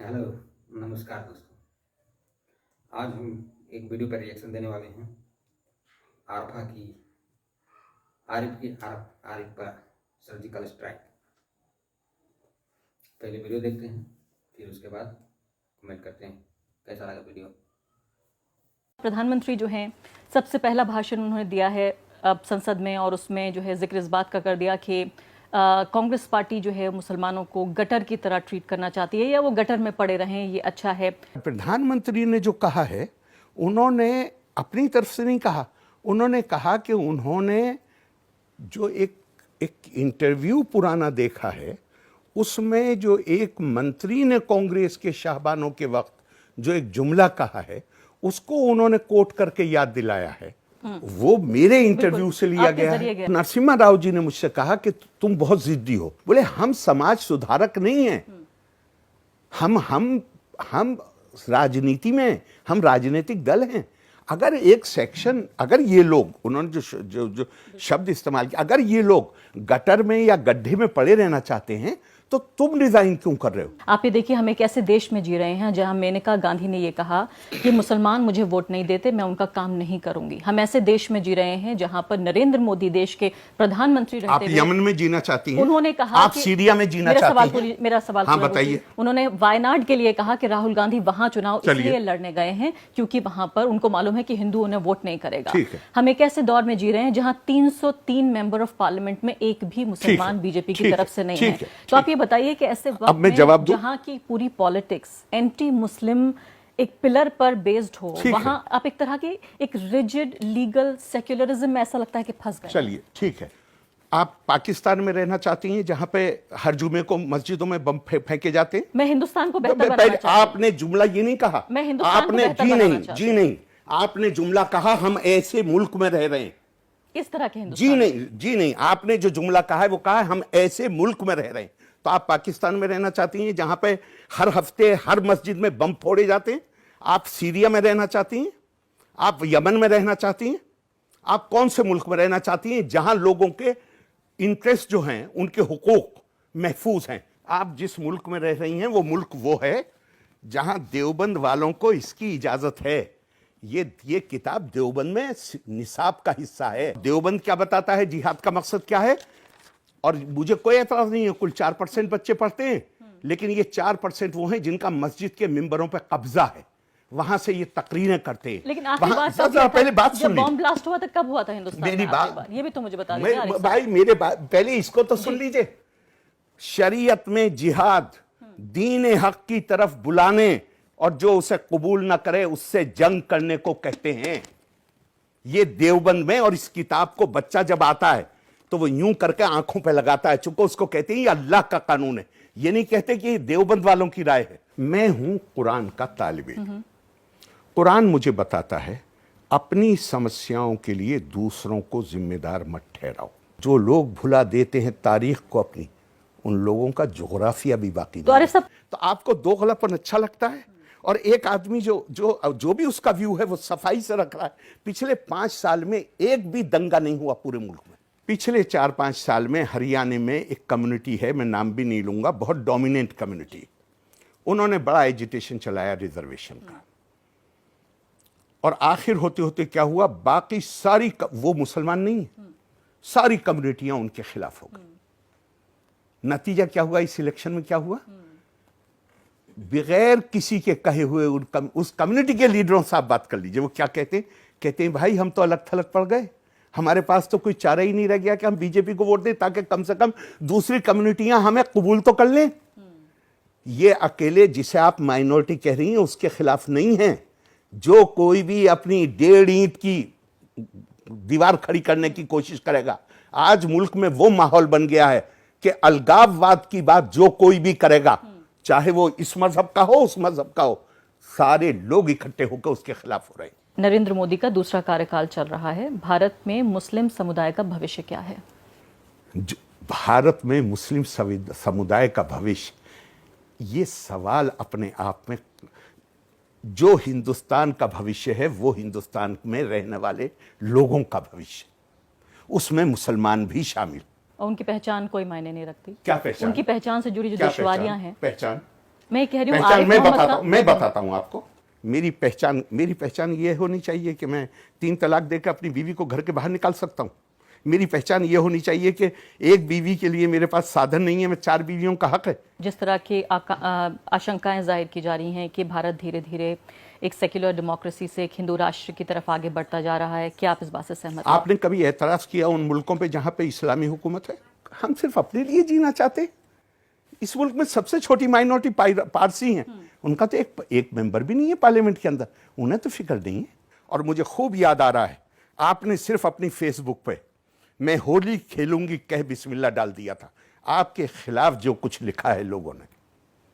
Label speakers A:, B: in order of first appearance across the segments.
A: Hello, नमस्कार दोस्तों। आज हम एक वीडियो पर रिएक्शन देने वाले हैं आरफा की आरिफ पर सर्जिकल स्ट्राइक। पहले वीडियो देखते हैं, फिर उसके बाद कमेंट करते हैं कैसा लगा वीडियो।
B: प्रधानमंत्री जो हैं सबसे पहला भाषण उन्होंने दिया है अब संसद में, और उसमें जो है जिक्र इस बात का कर दिया कि कांग्रेस पार्टी जो है मुसलमानों को गटर की तरह ट्रीट करना चाहती है या वो गटर में पड़े रहें, ये अच्छा है।
C: प्रधानमंत्री ने जो कहा है, उन्होंने अपनी तरफ से नहीं कहा। उन्होंने कहा कि उन्होंने जो एक इंटरव्यू पुराना देखा है, उसमें जो एक मंत्री ने कांग्रेस के शाहबानों के वक्त जो एक जुमला कहा है, उसको उन्होंने कोट करके याद दिलाया है। वो मेरे इंटरव्यू से लिया गया है। नरसिम्हा राव जी ने मुझसे कहा कि तुम बहुत जिद्दी हो। बोले हम समाज सुधारक नहीं हैं, हम राजनीति में, हम राजनीतिक दल हैं। अगर एक सेक्शन, अगर ये लोग, उन्होंने जो शब्द इस्तेमाल किया, अगर ये लोग गटर में या गड्ढे में पड़े रहना चाहते हैं तो तुम डिजाइन क्यों कर रहे हो?
B: आप ये देखिए, हम एक ऐसे देश में जी रहे हैं जहां मेनका गांधी ने ये कहा कि मुसलमान मुझे वोट नहीं देते, मैं उनका काम नहीं करूंगी। हम ऐसे देश में जी रहे हैं जहां पर नरेंद्र मोदी देश के प्रधानमंत्री रहते
C: आप यमन में जीना चाहती हैं?
B: उन्होंने कहा
C: आप सीरिया में जीना चाहती हैं?
B: मेरा सवाल
C: हाँ, बताइए।
B: उन्होंने वायनाड के लिए कहा कि राहुल गांधी वहां चुनाव इसलिए लड़ने गए हैं क्योंकि वहां पर उनको मालूम है कि हिंदू उन्हें वोट नहीं करेगा। हम एक ऐसे दौर में जी रहे हैं जहां 303 मेंबर ऑफ पार्लियामेंट में एक भी मुसलमान बीजेपी की तरफ से नहीं है। तो आप ये बताइए कि ऐसे
C: अब मैं जवाब दूं?
B: जहां की पूरी पॉलिटिक्स एंटी मुस्लिम एक पिलर पर बेस्ड हो, वहां आप एक तरह की एक रिजिड लीगल सेक्युलरिज्म में ऐसा लगता है कि फंस गए।
C: चलिए ठीक है, आप पाकिस्तान में रहना चाहती हैं जहां पे हर जुमे को मस्जिदों में बम फेंके जाते हैं?
B: मैं हिंदुस्तान को बेहतर बनाना चाहती हूं।
C: आपने जुमला ये नहीं कहा।
B: मैं हिंदुस्तान को बेहतर बनाना चाहती हूं।
C: जी नहीं, आपने जुमला कहा हम ऐसे मुल्क में रह रहे हैं।
B: किस तरह के हिंदुस्तान?
C: जी नहीं, आपने जो जुमला कहा है वो कहा है हम ऐसे मुल्क में रह रहे हैं। तो आप पाकिस्तान में रहना चाहती हैं जहां पे हर हफ्ते हर मस्जिद में बम फोड़े जाते हैं? आप सीरिया में रहना चाहती हैं? आप यमन में रहना चाहती हैं? आप कौन से मुल्क में रहना चाहती हैं जहां लोगों के इंटरेस्ट जो हैं, उनके हुकूक महफूज हैं? आप जिस मुल्क में रह रही हैं वो मुल्क वो है जहां देवबंद वालों को इसकी इजाजत है। ये किताब देवबंद में निसाब का हिस्सा है। देवबंद क्या बताता है, जिहाद का मकसद क्या है? और मुझे कोई एतराज नहीं है, कुल 4% बच्चे पढ़ते हैं, लेकिन ये 4% वो हैं जिनका मस्जिद के मिंबरों पे कब्जा है, वहां से ये तकरीरें करते हैं।
B: लेकिन आखिरी बात
C: पहले बात सुन लीजिए।
B: बॉम्ब ब्लास्ट हुआ था कब हुआ था हिंदुस्तान में?
C: मेरी बात
B: ये भी तो मुझे बता दीजिए
C: भाई, मेरे बात पहले इसको तो सुन लीजिए। शरीयत में जिहाद दीन हक की तरफ बुलाने और जो उसे कबूल ना करे उससे जंग करने को कहते हैं। ये देवबंद में, और इस किताब को बच्चा जब आता है तो वो यूं करके आंखों पे लगाता है, चूंकि उसको कहते हैं ये अल्लाह का कानून है। ये नहीं कहते कि देवबंद वालों की राय है। मैं हूं कुरान का तालिब इल्म। कुरान मुझे बताता है अपनी समस्याओं के लिए दूसरों को जिम्मेदार मत ठहराओ। जो लोग भुला देते हैं तारीख को अपनी, उन लोगों का जोग्राफिया भी बाकी नहीं। तो आपको दो गलतपन अच्छा लगता है, और एक आदमी जो भी उसका व्यू है वो सफाई से रख रहा है। पिछले 5 साल में एक भी दंगा नहीं हुआ पूरे मुल्क में। पिछले 4-5 साल में हरियाणा में एक कम्युनिटी है, मैं नाम भी नहीं लूंगा, बहुत डोमिनेंट कम्युनिटी। उन्होंने बड़ा एजिटेशन चलाया रिजर्वेशन का, और आखिर होते होते क्या हुआ, बाकी सारी वो मुसलमान नहीं, सारी कम्युनिटियां उनके खिलाफ हो गई। नतीजा क्या हुआ, इस इलेक्शन में क्या हुआ? बगैर किसी के कहे हुए उस कम्युनिटी के लीडरों से आप बात कर लीजिए, वो क्या कहते हैं भाई हम तो अलग थलग पड़ गए, हमारे पास तो कोई चारा ही नहीं रह गया कि हम बीजेपी को वोट दें ताकि कम से कम दूसरी कम्युनिटियां हमें कबूल तो कर लें। ये अकेले जिसे आप माइनॉरिटी कह रही हैं उसके खिलाफ नहीं है। जो कोई भी अपनी 1.5 ईंट की दीवार खड़ी करने की कोशिश करेगा, आज मुल्क में वो माहौल बन गया है कि अलगाववाद की बात जो कोई भी करेगा, चाहे वो इस मजहब का हो उस मजहब का हो, सारे लोग इकट्ठे होकर उसके खिलाफ हो रहे हैं।
B: नरेंद्र मोदी का दूसरा कार्यकाल चल रहा है, भारत में मुस्लिम समुदाय का भविष्य क्या है?
C: भारत में मुस्लिम समुदाय का भविष्य, ये सवाल अपने आप में, जो हिंदुस्तान का भविष्य है वो हिंदुस्तान में रहने वाले लोगों का भविष्य, उसमें मुसलमान भी शामिल।
B: और उनकी पहचान कोई मायने नहीं रखती?
C: क्या पहचान?
B: उनकी पहचान से जुड़ी जो दुश्वारियां हैं।
C: पहचान
B: मैं कह रही हूँ
C: पहचान
B: आरिफ
C: मैं
B: मोहम्मद
C: बताता
B: का
C: हूं, मैं बताता हूं आपको। मेरी पहचान ये होनी चाहिए कि मैं 3 तलाक देकर अपनी बीवी को घर के बाहर निकाल सकता हूं। मेरी पहचान ये होनी चाहिए कि एक बीवी के लिए मेरे पास साधन नहीं है, मैं 4 बीवियों का हक है।
B: जिस तरह की आशंकाएं जाहिर की जा रही हैं कि भारत धीरे धीरे एक सेक्युलर डेमोक्रेसी से एक हिंदू राष्ट्र की तरफ आगे बढ़ता जा रहा है, क्या आप इस बात से सहमत हैं?
C: आपने कभी एतराज किया उन मुल्कों पे जहां पे इस्लामी हुकूमत है? हम सिर्फ अपने लिए जीना चाहते हैं। इस मुल्क में सबसे छोटी माइनॉरिटी पारसी हैं, उनका तो एक मेंबर भी नहीं है पार्लियामेंट के अंदर, उन्हें तो फिक्र नहीं है। और मुझे खूब याद आ रहा है, आपने सिर्फ अपनी फेसबुक पे मैं होली खेलूंगी कह बिस्मिल्लाह डाल दिया था। आपके खिलाफ जो कुछ लिखा है लोगों ने,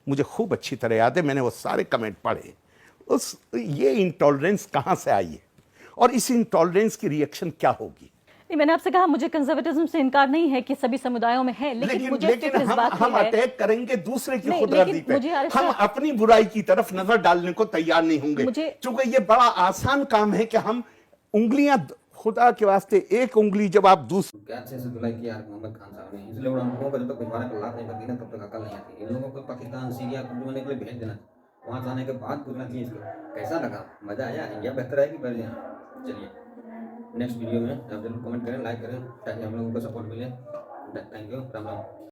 C: मुझे खूब अच्छी तरह याद है, मैंने वो सारे कमेंट पढ़े। ये इंटॉलरेंस कहां से आई है और इस इंटॉलरेंस की रिएक्शन क्या होगी?
B: नहीं, मैंने आपसे कहा मुझे कंजर्वेटिज्म से इनकार नहीं है कि सभी समुदायों में है, लेकिन मुझे फिक्र इस बात की
C: हम
B: है।
C: अटैक करेंगे दूसरे की
B: नहीं,
C: खुदरती
B: लेकिन
C: पे,
B: मुझे आरिफ
C: हम
B: साहब-
C: अपनी बुराई की तरफ नजर डालने को तैयार नहीं होंगे। क्योंकि ये बड़ा आसान काम है कि हम उंगलियां, खुदा के वास्ते एक उंगली जब आप दूसरी
A: क्या अच्छे से धुलाई किया आरिफ मोहम्मद खान साहब ने, इसलिए उन लोगों को जब तक भिजवाने का लाभ नहीं बनती ना, तब तक अकल नहीं आती। इन लोगों को पाकिस्तान, सीरिया घूमने के लिए भेज देना, वहाँ जाने के बाद पूछना चाहिए इसको कैसा लगा, मजा आया, इंडिया बेहतर है कि बढ़िया। चलिए नेक्स्ट वीडियो में आप जरूर कमेंट करें, लाइक करें, ताकि हम लोगों को सपोर्ट मिले। Thank you, Ram Ram.